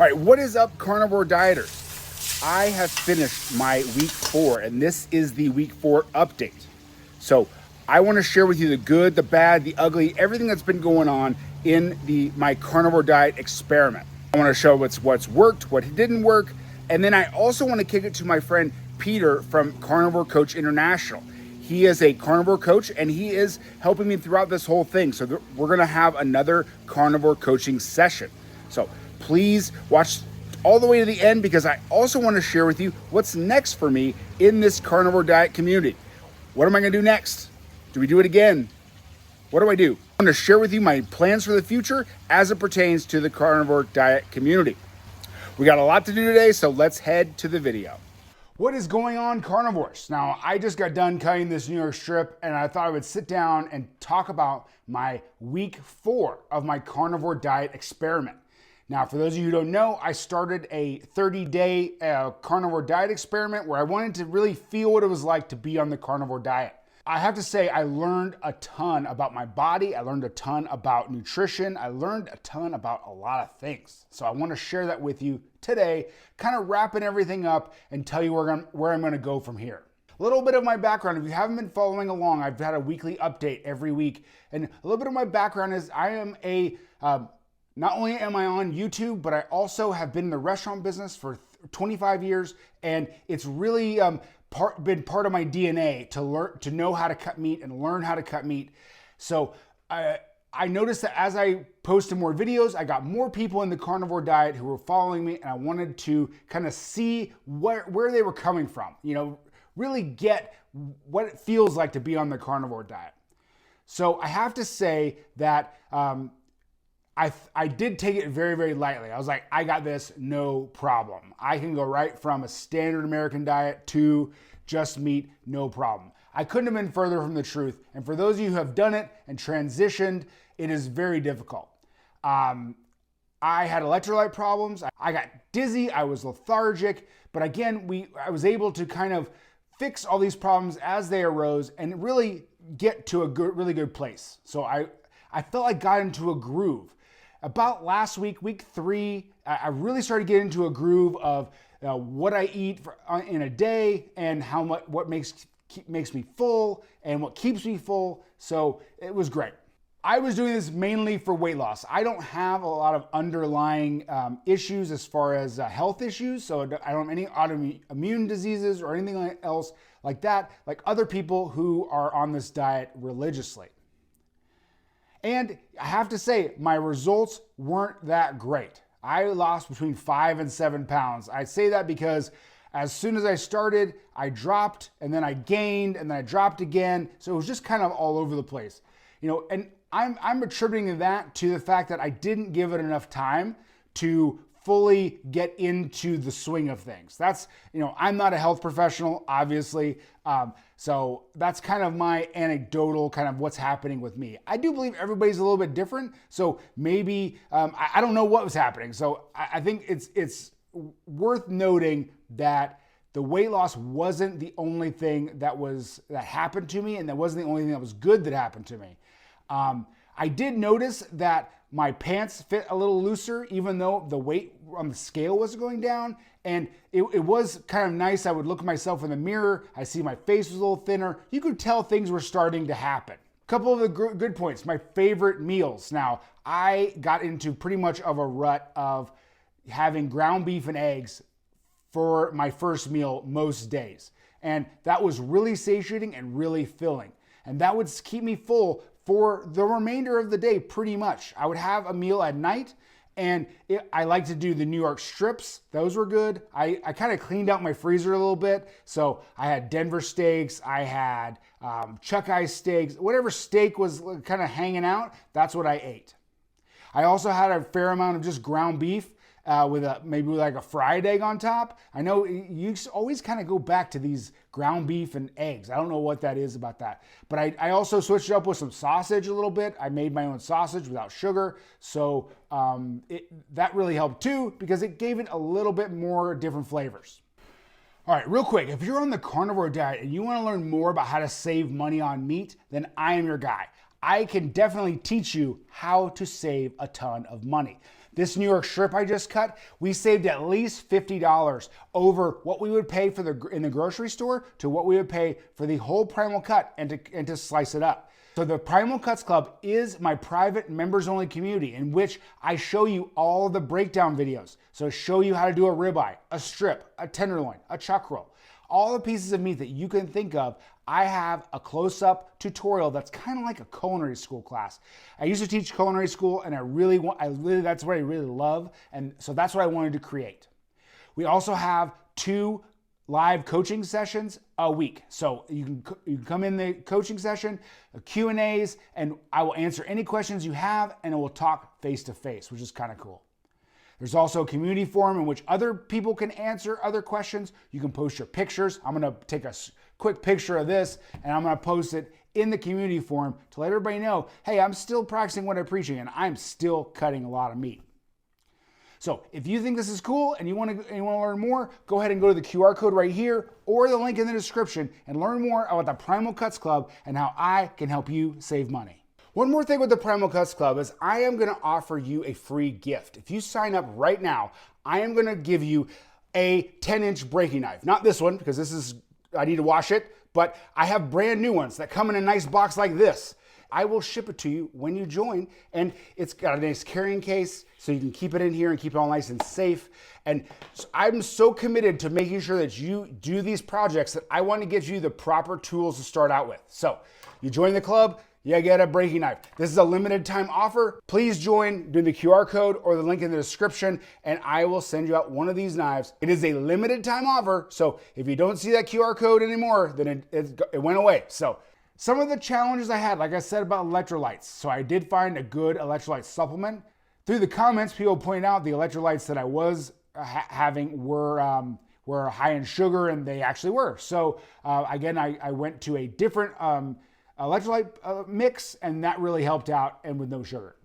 All right, what is up, carnivore dieters? I have finished my week 4, and this is the week 4 update. So I want to share with you the good, the bad, the ugly, everything that's been going on in my carnivore diet experiment. I want to show what's worked, what didn't work, and then I also want to kick it to my friend Peter from Carnivore Coach International. He is a carnivore coach, and he is helping me throughout this whole thing. So we're going to have another carnivore coaching session. So please watch all the way to the end, because I also want to share with you what's next for me in this carnivore diet community. What am I going to do next? Do we do it again? What do? I want to share with you my plans for the future as it pertains to the carnivore diet community. We got a lot to do today, so let's head to the video. What is going on, carnivores? Now, I just got done cutting this New York strip, and I thought I would sit down and talk about my week 4 of my carnivore diet experiment. Now, for those of you who don't know, I started a 30-day carnivore diet experiment where I wanted to really feel what it was like to be on the carnivore diet. I have to say, I learned a ton about my body. I learned a ton about nutrition. I learned a ton about a lot of things. So I want to share that with you today, kind of wrapping everything up and tell you where I'm going to go from here. A little bit of my background. If you haven't been following along, I've had a weekly update every week. And a little bit of my background is I am not only am I on YouTube, but I also have been in the restaurant business for 25 years, and it's really been part of my DNA to know how to cut meat and learn how to cut meat. So I noticed that as I posted more videos, I got more people in the carnivore diet who were following me, and I wanted to kind of see where they were coming from. You know, really get what it feels like to be on the carnivore diet. So I have to say that I did take it very, very lightly. I was like, I got this, no problem. I can go right from a standard American diet to just meat, no problem. I couldn't have been further from the truth. And for those of you who have done it and transitioned, it is very difficult. I had electrolyte problems. I got dizzy. I was lethargic. But again, I was able to kind of fix all these problems as they arose and really get to a really good place. So I felt I got into a groove. About last week, week 3, I really started getting into a groove of what I eat in a day and what makes me full and what keeps me full. So it was great. I was doing this mainly for weight loss. I don't have a lot of underlying issues as far as health issues. So I don't have any autoimmune diseases or anything else like that, like other people who are on this diet religiously. And I have to say, my results weren't that great. I lost between 5 and 7 pounds. I say that because as soon as I started, I dropped, and then I gained, and then I dropped again. So it was just kind of all over the place. You know, and I'm attributing that to the fact that I didn't give it enough time to fully get into the swing of things. That's, you know, I'm not a health professional, obviously. So that's kind of my anecdotal kind of what's happening with me. I do believe everybody's a little bit different. So maybe, I don't know what was happening. So I think it's worth noting that the weight loss wasn't the only thing that happened to me, and that wasn't the only thing that was good that happened to me. I did notice that my pants fit a little looser, even though the weight on the scale was going down. And it was kind of nice. I would look at myself in the mirror. I see my face was a little thinner. You could tell things were starting to happen. A couple of the good points, my favorite meals. Now, I got into pretty much of a rut of having ground beef and eggs for my first meal most days. And that was really satiating and really filling. And that would keep me full for the remainder of the day, pretty much. I would have a meal at night, and I like to do the New York strips. Those were good. I kind of cleaned out my freezer a little bit. So I had Denver steaks, I had chuck ice steaks, whatever steak was kind of hanging out, that's what I ate. I also had a fair amount of just ground beef with maybe like a fried egg on top. I know you always kind of go back to these ground beef and eggs. I don't know what that is about that. But I also switched it up with some sausage a little bit. I made my own sausage without sugar. So that really helped too, because it gave it a little bit more different flavors. All right, real quick, if you're on the carnivore diet and you want to learn more about how to save money on meat, then I am your guy. I can definitely teach you how to save a ton of money. This New York strip I just cut, we saved at least $50 over what we would pay for in the grocery store to what we would pay for the whole Primal Cut and to slice it up. So the Primal Cuts Club is my private members-only community in which I show you all the breakdown videos. So show you how to do a ribeye, a strip, a tenderloin, a chuck roll. All the pieces of meat that you can think of, I have a close-up tutorial that's kind of like a culinary school class. I used to teach culinary school, and that's what I really love, and so that's what I wanted to create. We also have 2 live coaching sessions a week. So you can come in the coaching session, Q&As, and I will answer any questions you have, and we'll talk face-to-face, which is kind of cool. There's also a community forum in which other people can answer other questions. You can post your pictures. I'm gonna take a quick picture of this and I'm gonna post it in the community forum to let everybody know, hey, I'm still practicing what I'm preaching and I'm still cutting a lot of meat. So if you think this is cool and you wanna learn more, go ahead and go to the QR code right here or the link in the description and learn more about the Primal Cuts Club and how I can help you save money. One more thing with the Primal Cuts Club is I am going to offer you a free gift. If you sign up right now, I am going to give you a 10-inch breaking knife. Not this one, because I need to wash it, but I have brand new ones that come in a nice box like this. I will ship it to you when you join, and it's got a nice carrying case, so you can keep it in here and keep it all nice and safe. And I'm so committed to making sure that you do these projects that I want to give you the proper tools to start out with. So you join the club, you get a breaking knife. This is a limited time offer. Please join, do the QR code or the link in the description, and I will send you out one of these knives. It is a limited time offer, so if you don't see that QR code anymore, then it went away. So some of the challenges I had, like I said about electrolytes. So I did find a good electrolyte supplement. Through the comments, people pointed out the electrolytes that I was having were high in sugar, and they actually were. So again, I went to a different electrolyte mix, and that really helped out, and with no sugar.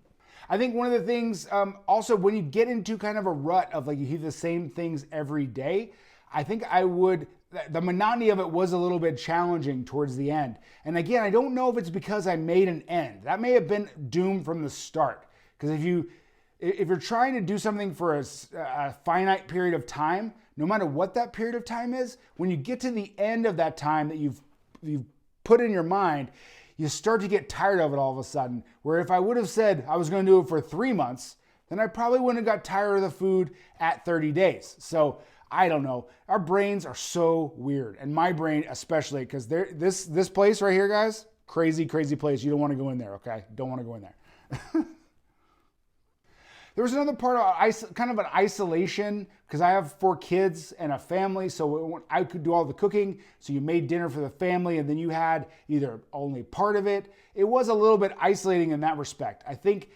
I think one of the things, also when you get into kind of a rut of like you eat the same things every day, I think the monotony of it was a little bit challenging towards the end. And again, I don't know if it's because I made an end. That may have been doomed from the start. Because if you're trying to do something for a finite period of time, no matter what that period of time is, when you get to the end of that time that you've put in your mind, you start to get tired of it all of a sudden. Where if I would have said I was going to do it for 3 months, then I probably wouldn't have got tired of the food at 30 days. So I don't know. Our brains are so weird, and my brain especially, because this place right here, guys, crazy place. You don't want to go in there, okay? Don't want to go in there. There was another part of kind of an isolation, because I have 4 kids and a family, so I could do all the cooking. So you made dinner for the family, and then you had either only part of it. It was a little bit isolating in that respect. I think,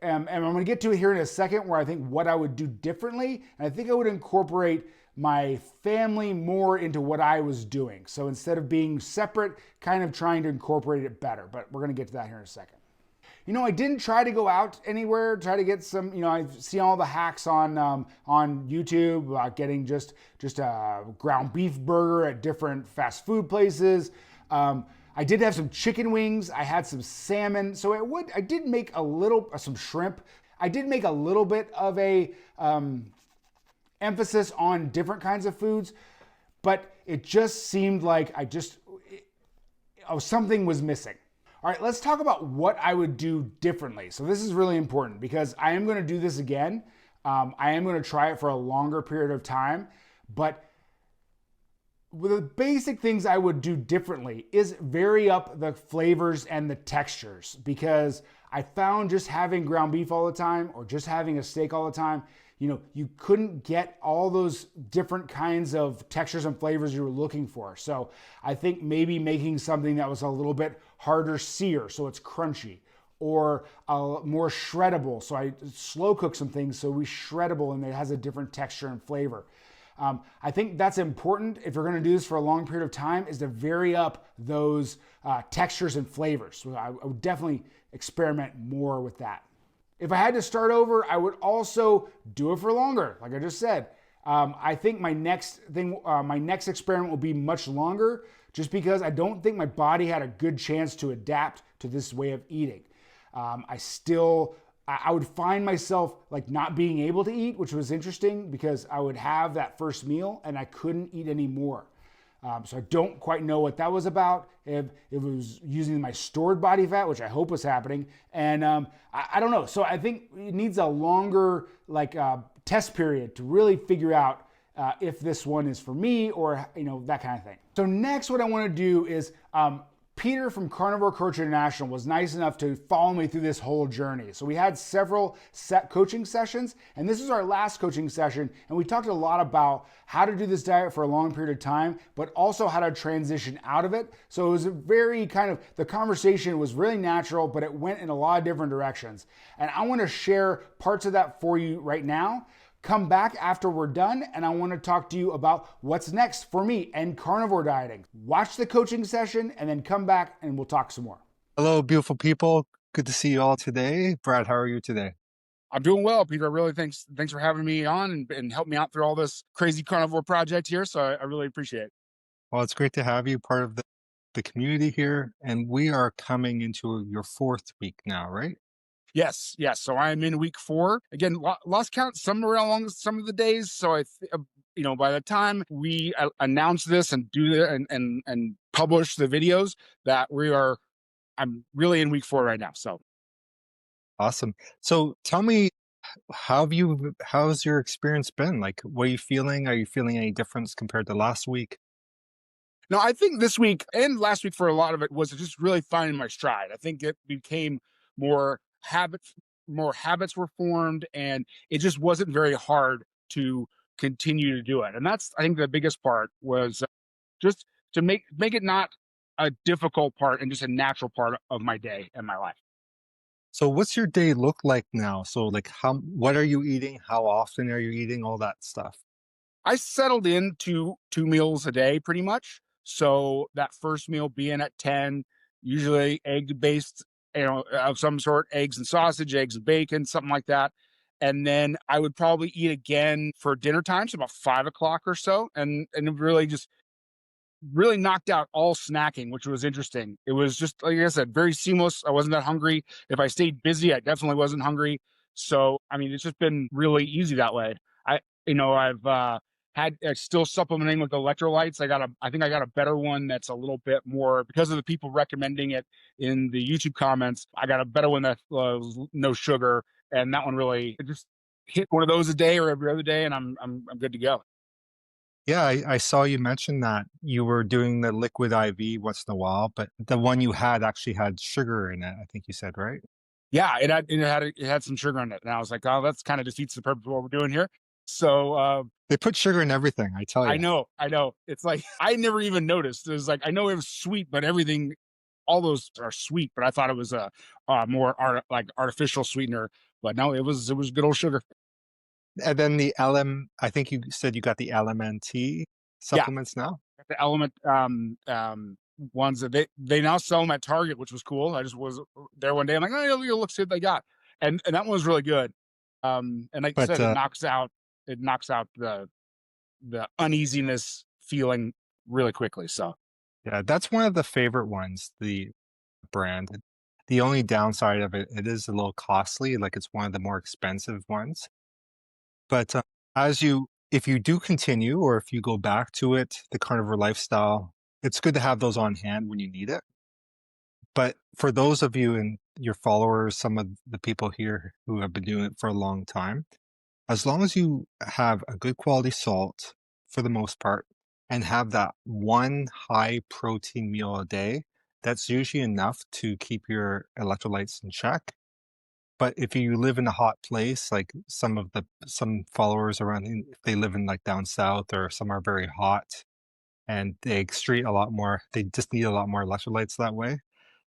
and I'm going to get to it here in a second, where I think what I would do differently, and I think I would incorporate my family more into what I was doing. So instead of being separate, kind of trying to incorporate it better. But we're going to get to that here in a second. I didn't try to go out anywhere, try to get some, I've seen all the hacks on YouTube about getting just a ground beef burger at different fast food places. I did have some chicken wings. I had some salmon. So I did make some shrimp. I did make a little bit of a emphasis on different kinds of foods, but it just seemed like something was missing. All right, let's talk about what I would do differently. So this is really important because I am going to do this again. I am going to try it for a longer period of time, but the basic things I would do differently is vary up the flavors and the textures, because I found just having ground beef all the time or just having a steak all the time, you couldn't get all those different kinds of textures and flavors you were looking for. So I think maybe making something that was a little bit harder sear, so it's crunchy, or more shreddable. So I slow cook some things so we shreddable and it has a different texture and flavor. I think that's important if you're going to do this for a long period of time, is to vary up those textures and flavors. So I would definitely experiment more with that. If I had to start over, I would also do it for longer, like I just said. I think my next experiment will be much longer, just because I don't think my body had a good chance to adapt to this way of eating. I I would find myself like not being able to eat, which was interesting because I would have that first meal and I couldn't eat anymore. So I don't quite know what that was about. If it was using my stored body fat, which I hope was happening, and I don't know. So I think it needs a longer test period to really figure out if this one is for me or that kind of thing. So next, what I want to do is Peter from Carnivore Coach International was nice enough to follow me through this whole journey. So we had several set coaching sessions, and this is our last coaching session, and we talked a lot about how to do this diet for a long period of time, but also how to transition out of it. So it was a very the conversation was really natural, but it went in a lot of different directions. And I want to share parts of that for you right now. Come back after we're done, and I want to talk to you about what's next for me and carnivore dieting. Watch the coaching session and then come back and we'll talk some more. Hello, beautiful people. Good to see you all today. Brad, how are you today? I'm doing well, Peter. Really thanks for having me on and help me out through all this crazy carnivore project here. So I really appreciate it. Well, it's great to have you part of the community here. And we are coming into your fourth week now, right? Yes, yes. So I'm in week 4. Again, lost count somewhere along some of the days. So by the time we announce this and do and publish the videos, I'm really in week 4 right now. So Awesome. So tell me, how's your experience been? Like, what are you feeling? Are you feeling any difference compared to last week? no, I think this week and last week for a lot of it was just really finding my stride. I think it became more habits, more habits were formed, and it just wasn't very hard to continue to do it. And that's, I think, the biggest part was just to make it not a difficult part and just a natural part of my day and my life. So what's your day look like now? So like what are you eating? How often are you eating? All that stuff. I settled into 2 meals a day pretty much. So that first meal being at 10, usually egg based, of some sort, eggs and sausage, eggs and bacon, something like that. And then I would probably eat again for dinner time, so about 5 o'clock or so. And really just really knocked out all snacking, which was interesting. It was just, like I said, very seamless. I wasn't that hungry. If I stayed busy, I definitely wasn't hungry. So, I mean, it's just been really easy that way. I've had still supplementing with electrolytes. I think I got a better one that's a little bit more because of the people recommending it in the YouTube comments. I got a better one that was no sugar, and that one really it just hit one of those a day or every other day, and I'm good to go. Yeah, I saw you mention that you were doing the liquid IV once in a while, but the one you had actually had sugar in it, I think you said, right? Yeah, it had some sugar in it, and I was like, oh, that's kind of defeats the purpose of what we're doing here. So They put sugar in everything, I tell you. I know. It's like I never even noticed. It was like I know it was sweet, but everything, all those are sweet. But I thought it was a more artificial sweetener. But no, it was good old sugar. And then the I think you said you got the LMNT Yeah, supplements now? the element ones that they now sell them at Target, which was cool. I just was there one day. I'm like, oh, look, see what they got, and that one was really good. And like I But said, it knocks out the uneasiness feeling really quickly. So yeah, that's one of the favorite ones, the brand. The only downside of it, it is a little costly, like it's one of the more expensive ones. But if you do continue or if you go back to it, the carnivore lifestyle, it's good to have those on hand when you need it. But for those of you and your followers, some of the people here who have been doing it for a long time, as long as you have a good quality salt for the most part and have that one high protein meal a day, that's usually enough to keep your electrolytes in check. But if you live in a hot place, like some followers around, if they live in like down south or some are very hot and they excrete a lot more, they just need a lot more electrolytes that way.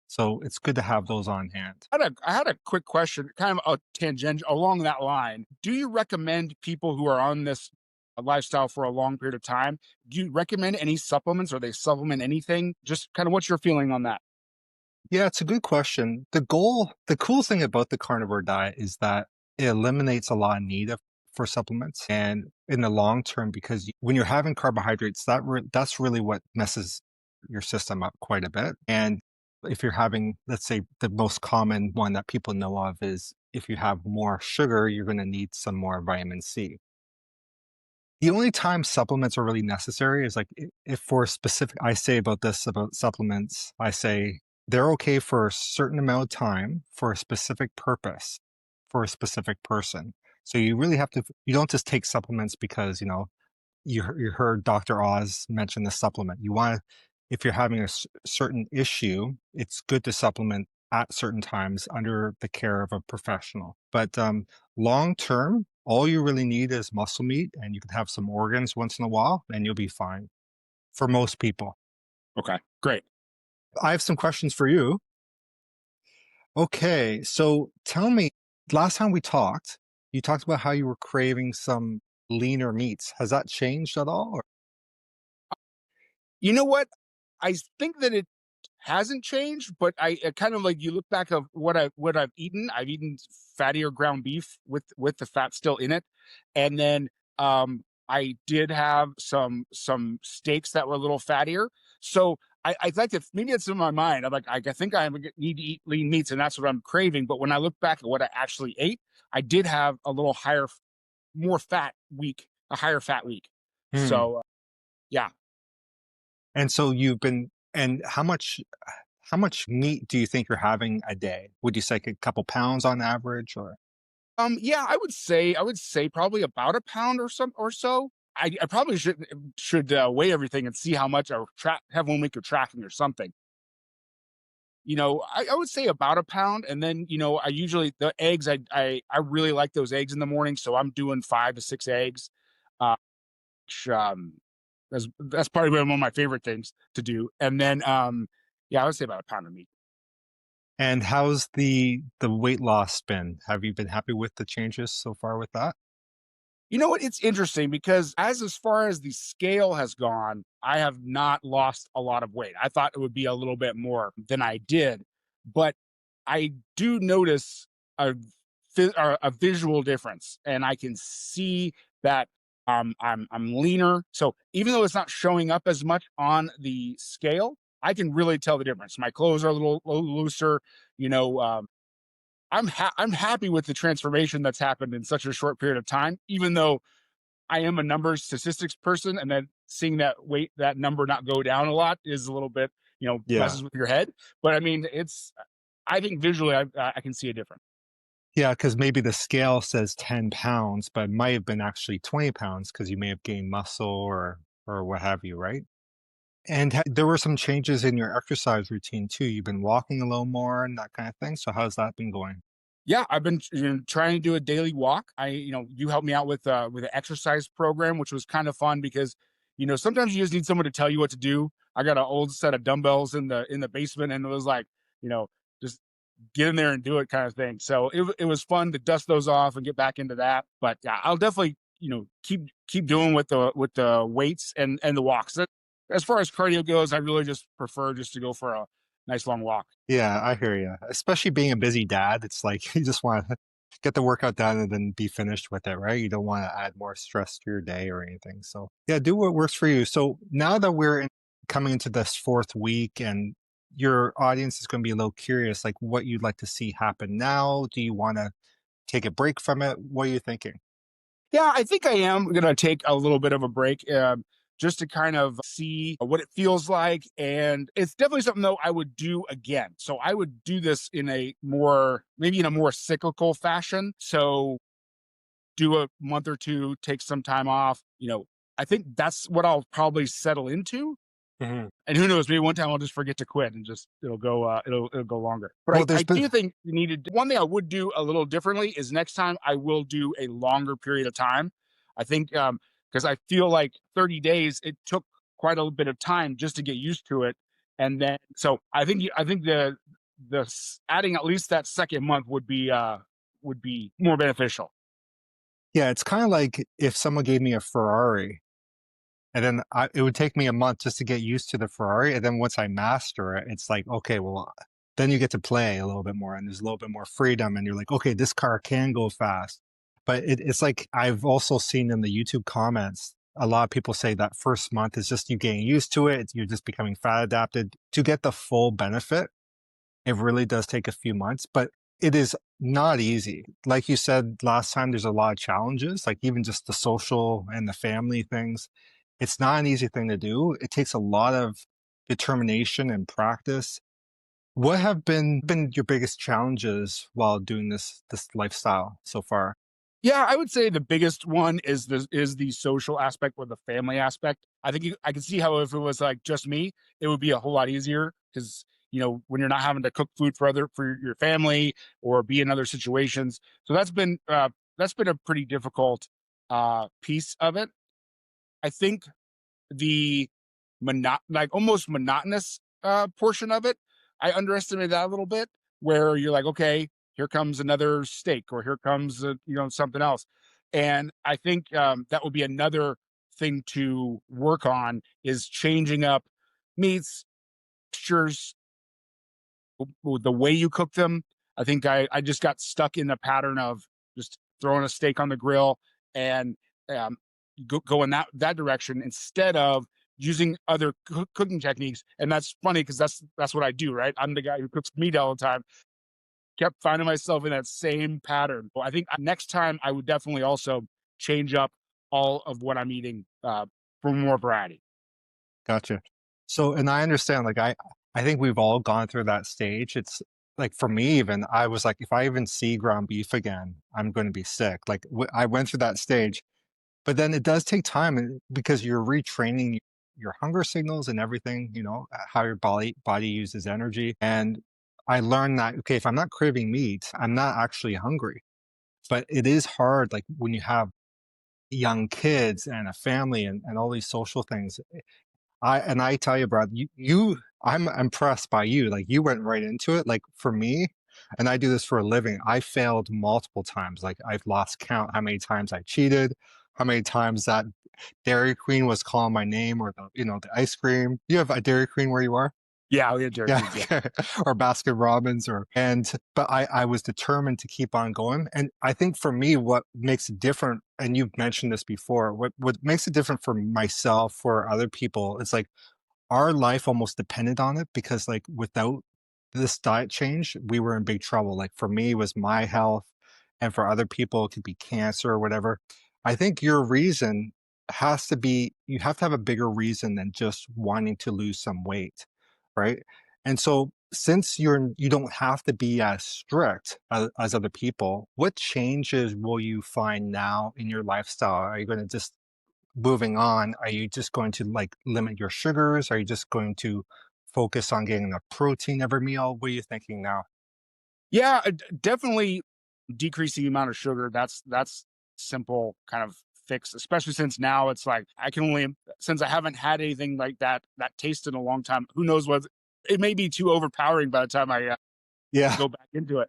So it's good to have those on hand. I had a quick question, kind of a tangent along that line. Do you recommend people who are on this lifestyle for a long period of time? Do you recommend any supplements, or they supplement anything? Just kind of what's your feeling on that? Yeah, it's a good question. The cool thing about the carnivore diet is that it eliminates a lot of need for supplements. And in the long term, because when you're having carbohydrates, that's really what messes your system up quite a bit. And if you're having, let's say, the most common one that people know of is if you have more sugar, you're going to need some more vitamin C. The only time supplements are really necessary is like if for a specific, I say about this about supplements, I say they're okay for a certain amount of time for a specific purpose for a specific person. So you really have to, you don't just take supplements because, you heard Dr. Oz mention the supplement. You want to, if you're having a certain issue, it's good to supplement at certain times under the care of a professional. But long term, all you really need is muscle meat, and you can have some organs once in a while, and you'll be fine for most people. Okay, great. I have some questions for you. Okay, so tell me, last time we talked, you talked about how you were craving some leaner meats. Has that changed at all? You know what? I think that it hasn't changed, but I kind of like you look back of what I've eaten. I've eaten fattier ground beef with the fat still in it, and then I did have some steaks that were a little fattier. So I think that maybe it's in my mind. I'm like I think I need to eat lean meats, and that's what I'm craving. But when I look back at what I actually ate, I did have a little higher, more fat week, a higher fat week. Hmm. So yeah. And so you've been, and how much meat do you think you're having a day? Would you say like a couple pounds on average, or? Yeah, I would say probably about a pound or some or so. I probably should weigh everything and see how much I have 1 week of tracking or something. I would say about a pound, and then I usually the eggs I really like those eggs in the morning, so I'm doing 5 to 6 eggs. Uh, which, that's probably one of my favorite things to do. And then yeah, I would say about a pound of meat. And how's the weight loss been? Have you been happy with the changes so far with that? You know what? It's interesting because as far as the scale has gone, I have not lost a lot of weight. I thought it would be a little bit more than I did, but I do notice a or a visual difference, and I can see that I'm leaner. So even though it's not showing up as much on the scale, I can really tell the difference. My clothes are a little looser. You know, I'm happy with the transformation that's happened in such a short period of time, even though I am a numbers statistics person, and then seeing that number not go down a lot is a little bit, Yeah. messes with your head. But I mean, I think visually I can see a difference. Yeah, because maybe the scale says 10 pounds, but it might have been actually 20 pounds because you may have gained muscle or what have you, right? And there were some changes in your exercise routine too. You've been walking a little more and that kind of thing. So how's that been going? Yeah, I've been trying to do a daily walk. You helped me out with an exercise program, which was kind of fun because, sometimes you just need someone to tell you what to do. I got an old set of dumbbells in the basement, and it was like, you know, just get in there and do it kind of thing. So it was fun to dust those off and get back into that. But yeah, I'll definitely keep doing with the weights and the walks. As far as cardio goes, I really just prefer just to go for a nice long walk. Yeah, I hear you. Especially being a busy dad, it's like you just want to get the workout done and then be finished with it, right? You don't want to add more stress to your day or anything. So, yeah, do what works for you. So, now that coming into this fourth week and your audience is going to be a little curious, like what you'd like to see happen now. Do you want to take a break from it? What are you thinking? Yeah, I think I am going to take a little bit of a break, just to kind of see what it feels like. And it's definitely something, though, I would do again. So I would do this maybe in a more cyclical fashion. So do a month or two, take some time off. I think that's what I'll probably settle into. Mhm. And who knows, maybe one time I'll just forget to quit and just it'll go longer. But Well, I there's been, do think you need to one thing I would do a little differently is next time I will do a longer period of time. I think because I feel like 30 days, it took quite a bit of time just to get used to it. And then so I think adding at least that second month would be more beneficial. yeah, it's kind of like if someone gave me a Ferrari. And then it would take me a month just to get used to the Ferrari. And then once I master it, it's like, okay, well, then you get to play a little bit more and there's a little bit more freedom. And you're like, okay, this car can go fast. But it's like I've also seen in the YouTube comments, a lot of people say that first month is just you getting used to it. You're just becoming fat adapted. To get the full benefit, it really does take a few months. But it is Not easy. Like you said last time, there's a lot of challenges, like even just the social and the family things. It's not an easy thing to do. It takes a lot of determination and practice. What have been your biggest challenges while doing this lifestyle so far? Yeah, I would say the biggest one is the social aspect or the family aspect. I think I can see how if it was like just me, it would be a whole lot easier because when you're not having to cook food for your family or be in other situations. So that's been a pretty difficult piece of it. I think the almost monotonous portion of it, I underestimated that a little bit. Where you're like, okay, here comes another steak, or here comes something else, and I think that would be another thing to work on is changing up meats, textures, the way you cook them. I think I just got stuck in the pattern of just throwing a steak on the grill and um, go in that direction instead of using other cooking techniques. And that's funny because that's what I do, right? I'm the guy who cooks meat all the time. Kept finding myself in that same pattern. Well, I think next time I would definitely also change up all of what I'm eating for more variety. Gotcha. So, and I understand, like, I think we've all gone through that stage. It's like for me, even, I was like, if I even see ground beef again, I'm going to be sick. Like, I went through that stage, but then it does take time because you're retraining your hunger signals and everything, how your body uses energy. And I learned that, okay, if I'm not craving meat, I'm not actually hungry. But it is hard, like when you have young kids and a family and all these social things. I tell you, Brad, I'm impressed by you. Like you went right into it. Like for me, and I do this for a living, I failed multiple times. Like I've lost count how many times I cheated, how many times that Dairy Queen was calling my name, or the ice cream. You have a Dairy Queen where you are? Yeah, we had Dairy Yeah, Queens. Yeah. okay. Or Baskin Robbins, but I was determined to keep on going. And I think for me, what makes it different, and you've mentioned this before, what makes it different for myself, for other people, it's like our life almost depended on it, because like without this diet change, we were in big trouble. Like for me, it was my health, and for other people, it could be cancer or whatever. I think your reason has to be, you have to have a bigger reason than just wanting to lose some weight, right? And so since you don't have to be as strict as other people, what changes will you find now in your lifestyle? Are you going to just, moving on, are you just going to like limit your sugars? Are you just going to focus on getting enough protein every meal? What are you thinking now? Yeah, definitely decreasing the amount of sugar. That's simple kind of fix, especially since now it's like I can only since I haven't had anything like that taste in a long time. Who knows what it may be too overpowering by the time I Yeah. go back into it.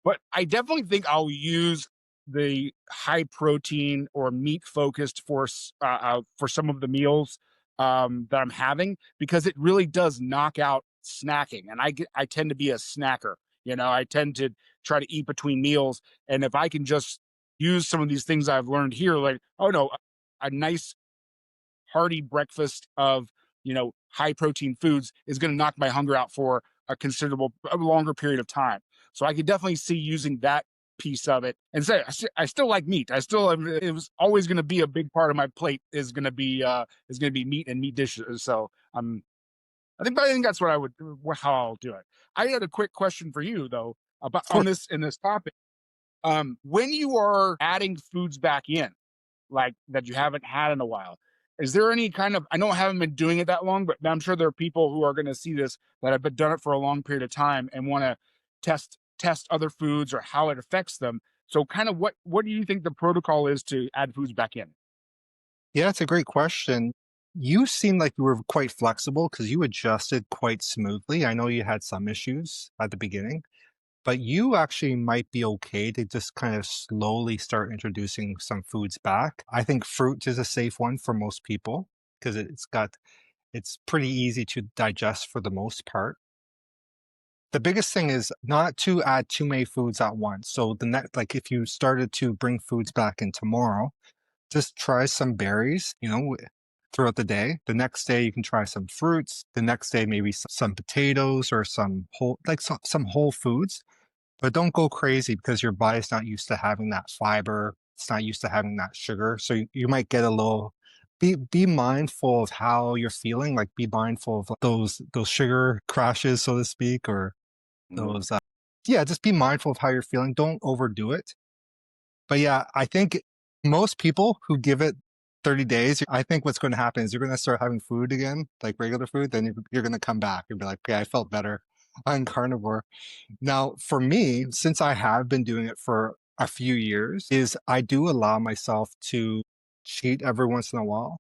But I definitely think I'll use the high protein or meat focused for some of the meals that I'm having because it really does knock out snacking, and I tend to be a snacker. I tend to try to eat between meals, and if I can just use some of these things I've learned here, like oh no, a nice hearty breakfast of high protein foods is going to knock my hunger out for a longer period of time. So I could definitely see using that piece of it and say I still like meat. It was always going to be a big part of my plate is going to be meat and meat dishes. So I think that's what I would how I'll do it. I had a quick question for you though about For, on this in this topic. When you are adding foods back in, like that you haven't had in a while, is there any kind of, I know I haven't been doing it that long, but I'm sure there are people who are going to see this that have been done it for a long period of time and want to test other foods or how it affects them. So kind of what do you think the protocol is to add foods back in? yeah, it's a great question. You seem like you were quite flexible because you adjusted quite smoothly. I know you had some issues at the beginning, but you actually might be okay to just kind of slowly start introducing some foods back. I think fruit is a safe one for most people because it's pretty easy to digest for the most part. The biggest thing is not to add too many foods at once. So the next, like if you started to bring foods back in tomorrow, just try some berries, throughout the day. The next day you can try some fruits. The next day maybe some potatoes or some whole, like some whole foods. but don't go crazy because your body's not used to having that fiber. It's not used to having that sugar. So you might get a little, be mindful of how you're feeling. Like be mindful of those sugar crashes, so to speak, or Mm. those, yeah, just be mindful of how you're feeling. Don't overdo it. But yeah, I think most people who give it 30 days, I think what's going to happen is you're going to start having food again, like regular food. Then you're going to come back and be like, okay, I felt better on carnivore. Now, for me, since I have been doing it for a few years, is I do allow myself to cheat every once in a while.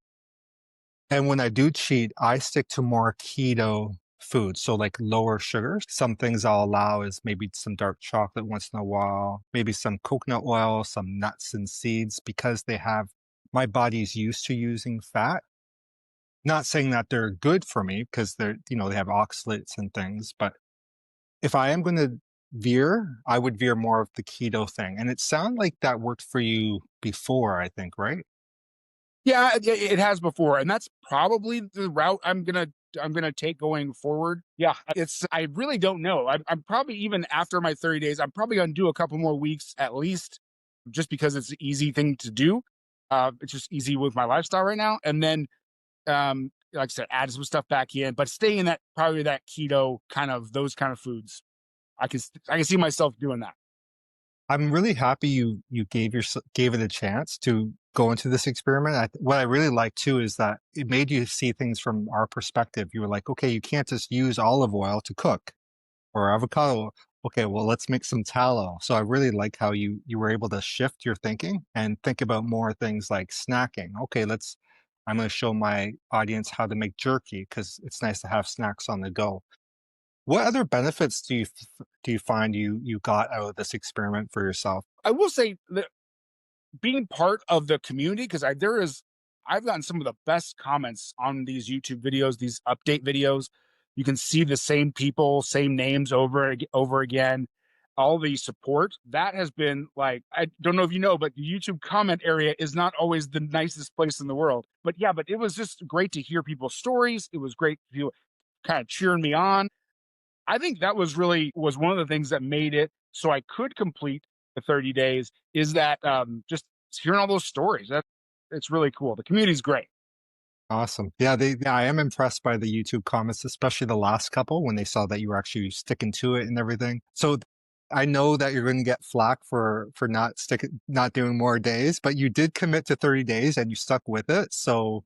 And when I do cheat, I stick to more keto food. So like lower sugar. Some things I'll allow is maybe some dark chocolate once in a while, maybe some coconut oil, some nuts and seeds because they have my body's used to using fat. Not saying that they're good for me because they're, they have oxalates and things, but if I am going to veer, I would veer more of the keto thing. And it sounded like that worked for you before, I think, right? Yeah, it has before, and that's probably the route I'm gonna take going forward. Yeah, it's I really don't know. I'm probably even after my 30 days, I'm probably gonna do a couple more weeks at least, just because it's an easy thing to do. It's just easy with my lifestyle right now, and then like I said, add some stuff back in, but stay in that probably that keto kind of those kind of foods. I can see myself doing that. I'm really happy you gave it a chance to go into this experiment. What I really like too is that it made you see things from our perspective. You were like, okay, you can't just use olive oil to cook or avocado. Okay, well, let's make some tallow. So I really like how you were able to shift your thinking and think about more things like snacking. Okay, I'm going to show my audience how to make jerky because it's nice to have snacks on the go. What other benefits do you find you got out of this experiment for yourself? I will say that being part of the community, because I've gotten some of the best comments on these YouTube videos, these update videos. You can see the same people, same names over again. All the support that has been like, I don't know if you know, but the YouTube comment area is not always the nicest place in the world. But yeah, but it was just great to hear people's stories. It was great to kind of cheering me on. I think that was one of the things that made it so I could complete the 30 days is that just hearing all those stories. That it's really cool. The community's great. Awesome. Yeah, I am impressed by the YouTube comments, especially the last couple when they saw that you were actually sticking to it and everything. So I know that you're going to get flack for not doing more days, but you did commit to 30 days and you stuck with it. So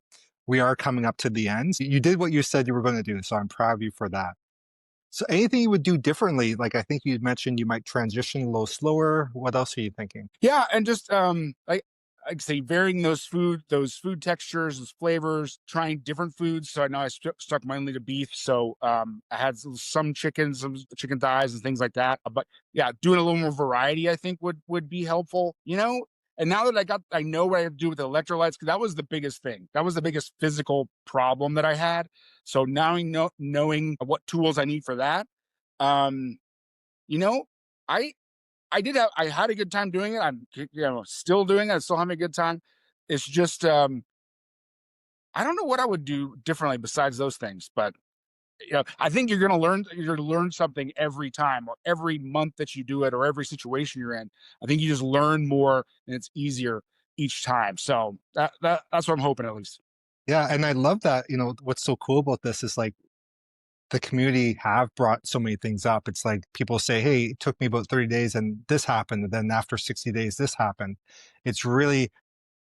we are coming up to the end. You did what you said you were going to do, so I'm proud of you for that. So anything you would do differently? Like I think you mentioned you might transition a little slower. What else are you thinking? Yeah, and just like say varying those food textures, those flavors, trying different foods. So I know I stuck mainly to beef. So I had some chicken, some chicken thighs and things like that. But yeah, doing a little more variety, I think would be helpful. And now that I know what I have to do with the electrolytes, because that was the biggest thing. That was the biggest physical problem that I had. So now knowing what tools I need for that, um, you know, I I had a good time doing it. I'm still doing it. I'm still having a good time. It's just I don't know what I would do differently besides those things, but I think you're gonna learn something every time or every month that you do it or every situation you're in. I think you just learn more and it's easier each time. So that's what I'm hoping at least. Yeah, and I love that, what's so cool about this is like the community have brought so many things up. It's like people say, "Hey, it took me about 30 days and this happened, and then after 60 days this happened." It's really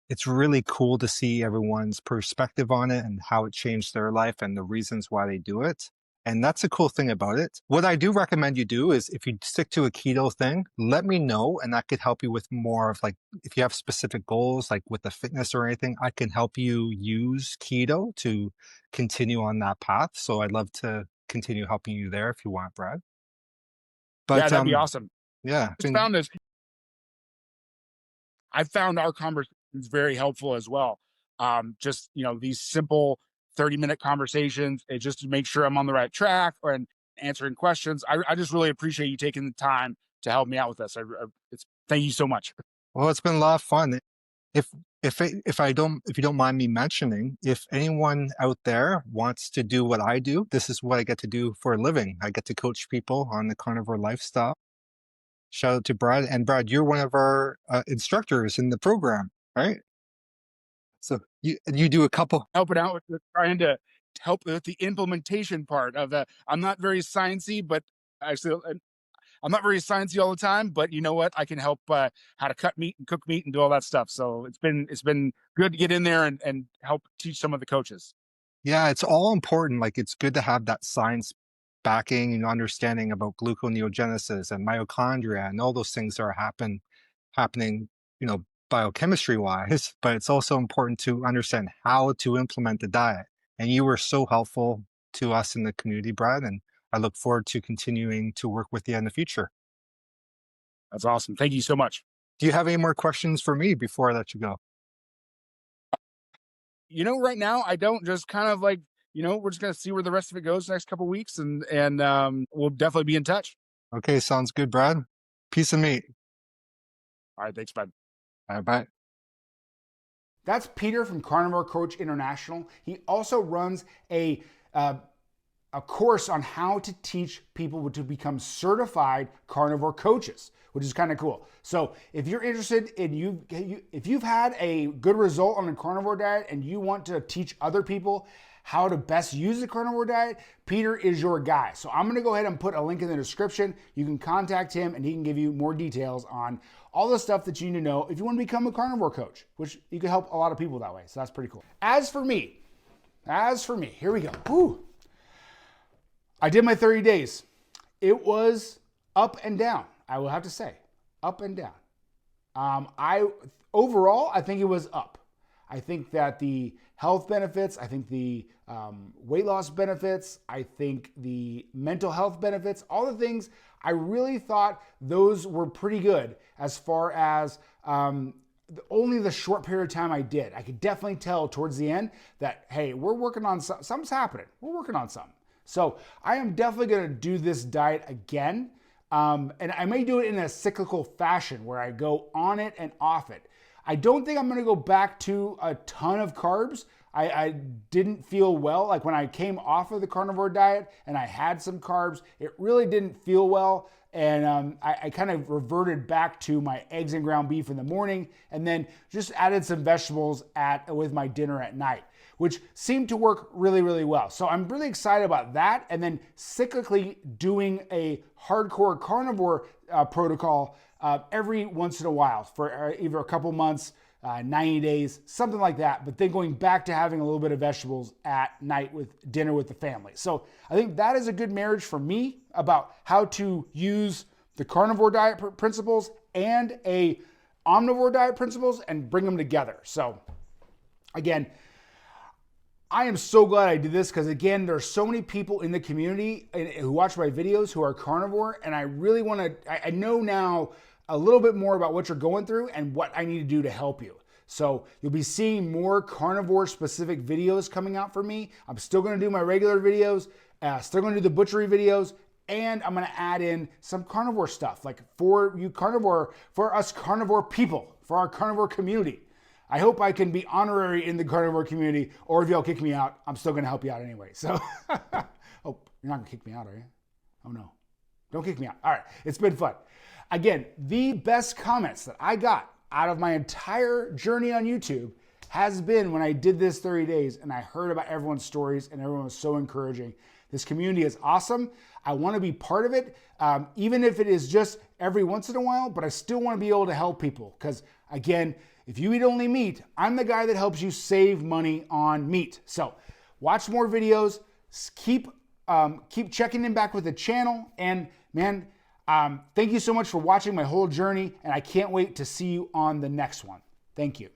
it's really cool to see everyone's perspective on it and how it changed their life and the reasons why they do it. And that's a cool thing about it. What I do recommend you do is if you stick to a keto thing, let me know and that could help you with more of like if you have specific goals like with the fitness or anything, I can help you use keto to continue on that path. So I'd love to continue helping you there if you want, Brad. Yeah, But that'd be awesome. yeah, it's Just been found this. I found our conversations very helpful as well. Just these simple 30-minute conversations, just to make sure I'm on the right track and answering questions. I just really appreciate you taking the time to help me out with this. It's thank you so much. well, it's been a lot of fun. If if you don't mind me mentioning, if anyone out there wants to do what I do, this is what I get to do for a living. I get to coach people on the carnivore lifestyle. Shout out to Brad. And Brad, you're one of our instructors in the program, right? So you do a couple. Helping out with trying to help with the implementation part of the. I'm not very sciencey, but actually, I'm not very sciencey all the time. But you know what? I can help how to cut meat and cook meat and do all that stuff. So it's been good to get in there and help teach some of the coaches. Yeah, it's all important. Like it's good to have that science backing and understanding about gluconeogenesis and mitochondria and all those things that are happening, biochemistry wise, but it's also important to understand how to implement the diet. And you were so helpful to us in the community, Brad, and I look forward to continuing to work with you in the future. That's awesome. Thank you so much. Do you have any more questions for me before I let you go? Right now I don't. Just kind of like, we're just gonna see where the rest of it goes the next couple of weeks, and we'll definitely be in touch. Okay, sounds good, Brad. Peace and meat. All right, thanks, bud. All right, bye. That's Peter from Carnivore Coach International. He also runs a course on how to teach people to become certified carnivore coaches, which is kind of cool. So if you're interested in if you've had a good result on a carnivore diet and you want to teach other people how to best use the carnivore diet, Peter is your guy. So I'm gonna go ahead and put a link in the description. You can contact him and he can give you more details on all the stuff that you need to know if you want to become a carnivore coach, which you can help a lot of people that way. So that's pretty cool. As for me, here we go. Woo. I did my 30 days. It was up and down, I will have to say, up and down. Overall, I think it was up. I think that the health benefits, I think the weight loss benefits, I think the mental health benefits, all the things, I really thought those were pretty good as far as only the short period of time I did. I could definitely tell towards the end that, hey, we're working on something's happening. We're working on something. So I am definitely going to do this diet again. And I may do it in a cyclical fashion where I go on it and off it. I don't think I'm going to go back to a ton of carbs. I didn't feel well. Like when I came off of the carnivore diet and I had some carbs, it really didn't feel well. And I kind of reverted back to my eggs and ground beef in the morning and then just added some vegetables with my dinner at night, which seemed to work really, really well. So I'm really excited about that. And then cyclically doing a hardcore carnivore protocol every once in a while for either a couple months, 90 days, something like that. But then going back to having a little bit of vegetables at night with dinner with the family. So I think that is a good marriage for me about how to use the carnivore diet principles and a omnivore diet principles and bring them together. So again, I am so glad I did this because, again, there's so many people in the community who watch my videos who are carnivore, and I really want to, I know now a little bit more about what you're going through and what I need to do to help you. So you'll be seeing more carnivore-specific videos coming out for me. I'm still going to do my regular videos, still going to do the butchery videos, and I'm going to add in some carnivore stuff, like for us carnivore people, for our carnivore community. I hope I can be honorary in the carnivore community, or if y'all kick me out, I'm still going to help you out anyway. So, oh, you're not going to kick me out, are you? Oh no, don't kick me out. All right, it's been fun. Again, the best comments that I got out of my entire journey on YouTube has been when I did this 30 days and I heard about everyone's stories and everyone was so encouraging. This community is awesome. I want to be part of it, even if it is just every once in a while, but I still want to be able to help people because, again, if you eat only meat, I'm the guy that helps you save money on meat. So watch more videos, keep checking in back with the channel, and man, thank you so much for watching my whole journey, and I can't wait to see you on the next one. Thank you.